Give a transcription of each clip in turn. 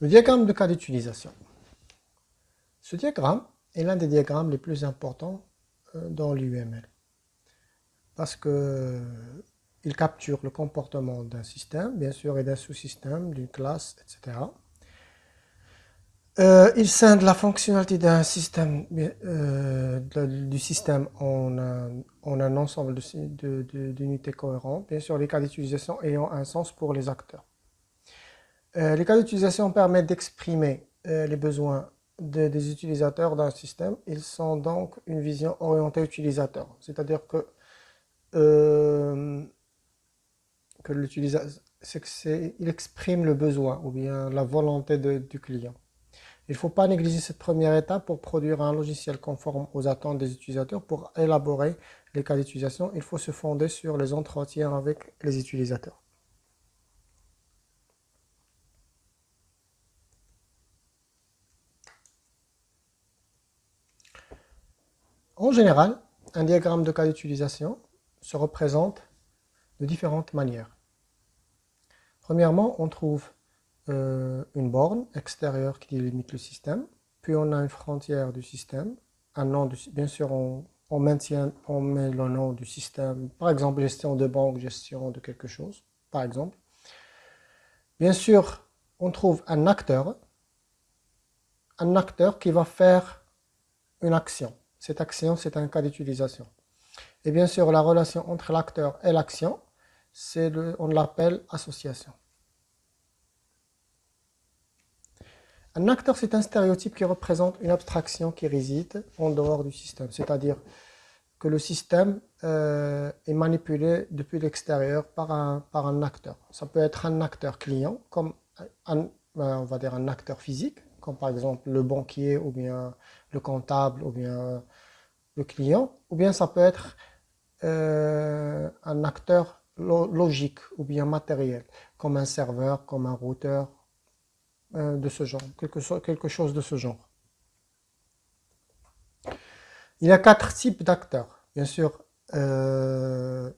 Le diagramme de cas d'utilisation. Ce diagramme est l'un des diagrammes les plus importants dans l'UML parce que il capture le comportement d'un système, bien sûr, et d'un sous-système, d'une classe, etc. Il scinde la fonctionnalité d'un système, du système en un ensemble d'unités cohérentes, bien sûr, les cas d'utilisation ayant un sens pour les acteurs. Les cas d'utilisation permettent d'exprimer les besoins des utilisateurs d'un système. Ils sont donc une vision orientée utilisateur, c'est-à-dire euh, que l'utilisateur il exprime le besoin ou bien la volonté du client. Il ne faut pas négliger cette première étape pour produire un logiciel conforme aux attentes des utilisateurs. Pour élaborer les cas d'utilisation, il faut se fonder sur les entretiens avec les utilisateurs. En général, un diagramme de cas d'utilisation se représente de différentes manières. Premièrement, on trouve une borne extérieure qui délimite le système, puis on a une frontière du système, un nom bien sûr on met le nom du système, par exemple gestion de banque, gestion de quelque chose, par exemple. Bien sûr, on trouve un acteur qui va faire une action. Cette action, c'est un cas d'utilisation. Et bien sûr, la relation entre l'acteur et l'action, on l'appelle association. Un acteur, c'est un stéréotype qui représente une abstraction qui réside en dehors du système, c'est-à-dire que le système est manipulé depuis l'extérieur par un acteur. Ça peut être un acteur client, comme on va dire un acteur physique, comme par exemple le banquier, ou bien le comptable, ou bien le client, ou bien ça peut être un acteur logique, ou bien matériel, comme un serveur, comme un routeur, de ce genre, quelque chose de ce genre. Il y a 4 types d'acteurs. Bien sûr, il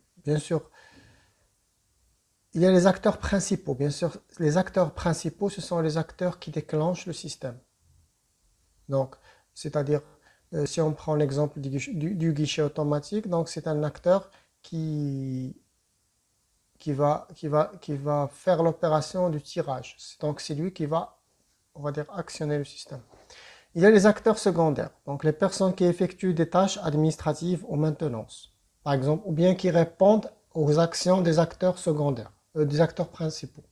y a les acteurs principaux. Bien sûr, les acteurs principaux, ce sont les acteurs qui déclenchent le système. Donc, c'est-à-dire, si on prend l'exemple du guichet automatique, donc c'est un acteur qui va faire l'opération du tirage. Donc, c'est lui qui va, on va dire, actionner le système. Il y a les acteurs secondaires, donc les personnes qui effectuent des tâches administratives ou maintenance, par exemple, ou bien qui répondent aux actions des acteurs secondaires, des acteurs principaux.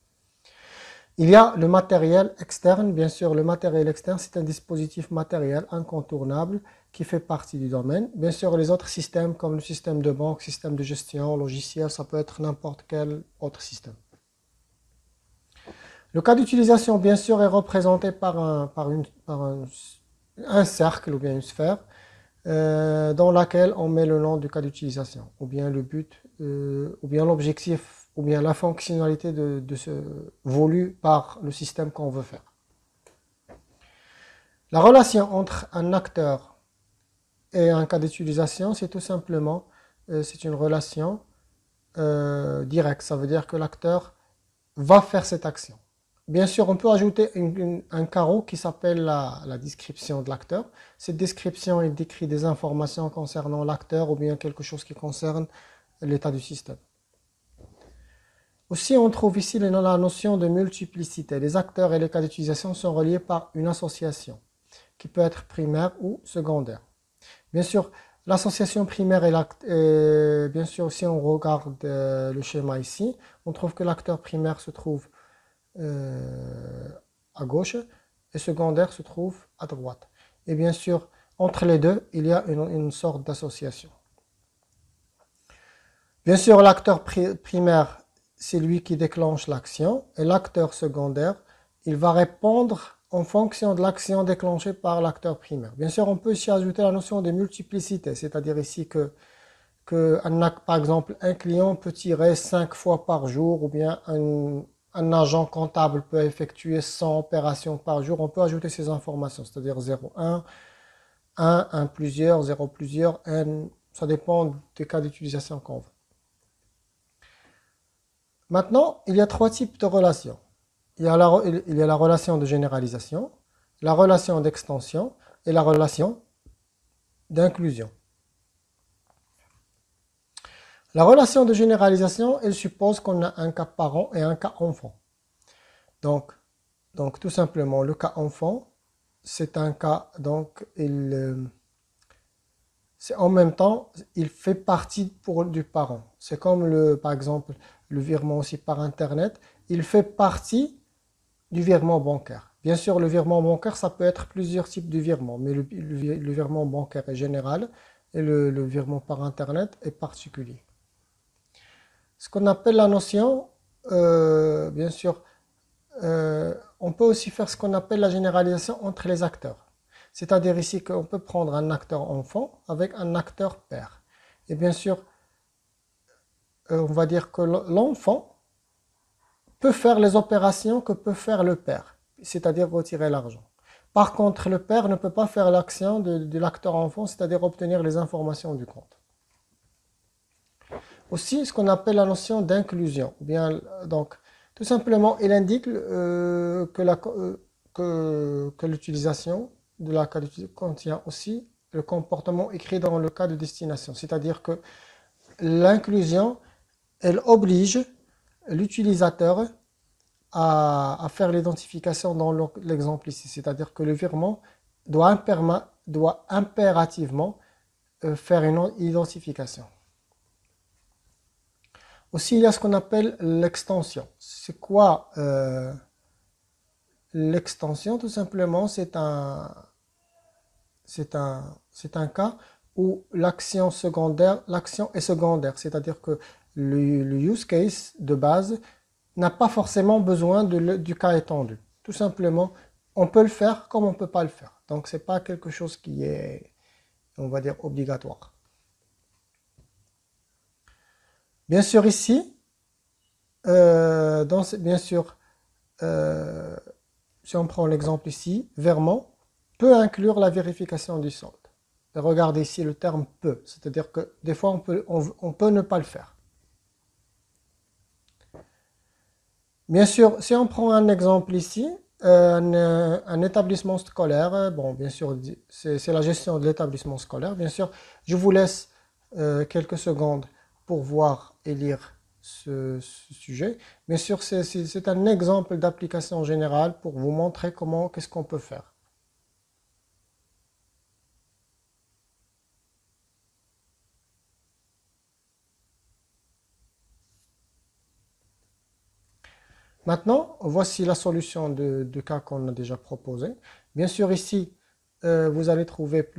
Il y a le matériel externe, bien sûr, le matériel externe, c'est un dispositif matériel incontournable qui fait partie du domaine. Bien sûr, les autres systèmes, comme le système de banque, système de gestion, logiciel, ça peut être n'importe quel autre système. Le cas d'utilisation, bien sûr, est représenté par un cercle ou bien une sphère dans laquelle on met le nom du cas d'utilisation, ou bien le but, ou bien l'objectif, ou bien la fonctionnalité de ce voulu par le système qu'on veut faire. La relation entre un acteur et un cas d'utilisation, c'est tout simplement c'est une relation directe. Ça veut dire que l'acteur va faire cette action. Bien sûr, on peut ajouter un carreau qui s'appelle la description de l'acteur. Cette description, il décrit des informations concernant l'acteur ou bien quelque chose qui concerne l'état du système. Aussi, on trouve ici la notion de multiplicité. Les acteurs et les cas d'utilisation sont reliés par une association qui peut être primaire ou secondaire. Bien sûr, l'association primaire est bien sûr, si on regarde le schéma ici, on trouve que l'acteur primaire se trouve à gauche et secondaire se trouve à droite. Et bien sûr, entre les deux, il y a une sorte d'association. Bien sûr, l'acteur primaire, c'est lui qui déclenche l'action, et l'acteur secondaire, il va répondre en fonction de l'action déclenchée par l'acteur primaire. Bien sûr, on peut ici ajouter la notion de multiplicité, c'est-à-dire ici que par exemple, un client peut tirer 5 fois par jour, ou bien un agent comptable peut effectuer 100 opérations par jour. On peut ajouter ces informations, c'est-à-dire 0, 1, 1 plusieurs, 0 plusieurs, n. Ça dépend des cas d'utilisation qu'on veut. Maintenant, il y a 3 types de relations. il y a la relation de généralisation, la relation d'extension et la relation d'inclusion. La relation de généralisation, elle suppose qu'on a un cas parent et un cas enfant. Donc tout simplement, le cas enfant, c'est un cas, donc c'est en même temps, il fait partie du parent. C'est comme par exemple, le virement aussi par Internet, il fait partie du virement bancaire. Bien sûr, le virement bancaire, ça peut être plusieurs types de virements, mais le virement bancaire est général et le virement par Internet est particulier. Ce qu'on appelle la notion, bien sûr, on peut aussi faire ce qu'on appelle la généralisation entre les acteurs. C'est-à-dire ici qu'on peut prendre un acteur enfant avec un acteur père. Et bien sûr, on va dire que l'enfant peut faire les opérations que peut faire le père, c'est-à-dire retirer l'argent. Par contre, le père ne peut pas faire l'action de l'acteur enfant, c'est-à-dire obtenir les informations du compte. Aussi, ce qu'on appelle la notion d'inclusion. Bien, donc, tout simplement, il indique que l'utilisation de la carte contient aussi le comportement écrit dans le cas de destination. C'est-à-dire que l'inclusion, elle oblige l'utilisateur à faire l'identification dans l'exemple ici. C'est-à-dire que le virement doit impérativement faire une identification. Aussi, il y a ce qu'on appelle l'extension. C'est quoi l'extension? Tout simplement, c'est un cas où l'action est secondaire. C'est-à-dire que le use case de base n'a pas forcément besoin du cas étendu. Tout simplement, on peut le faire comme on ne peut pas le faire. Donc, ce n'est pas quelque chose qui est, on va dire, obligatoire. Bien sûr, ici, bien sûr, si on prend l'exemple ici, virement peut inclure la vérification du solde. Et regardez ici le terme peut, c'est-à-dire que des fois on peut ne pas le faire. Bien sûr, si on prend un exemple ici, un établissement scolaire, bon, bien sûr, c'est la gestion de l'établissement scolaire. Bien sûr, je vous laisse quelques secondes pour voir et lire ce sujet. Bien sûr, c'est un exemple d'application générale pour vous montrer qu'est-ce qu'on peut faire. Maintenant, voici la solution de cas qu'on a déjà proposé. Bien sûr, ici, vous allez trouver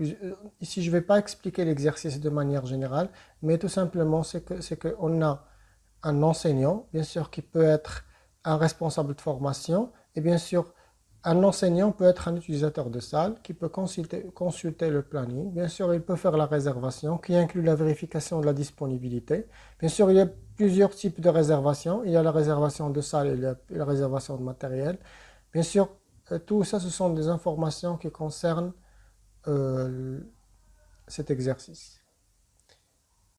ici, je ne vais pas expliquer l'exercice de manière générale, mais tout simplement, c'est qu'on a un enseignant, bien sûr, qui peut être un responsable de formation, et bien sûr, un enseignant peut être un utilisateur de salle qui peut consulter le planning. Bien sûr, il peut faire la réservation qui inclut la vérification de la disponibilité. Bien sûr, il y a plusieurs types de réservations. Il y a la réservation de salle et la réservation de matériel. Bien sûr, tout ça, ce sont des informations qui concernent cet exercice.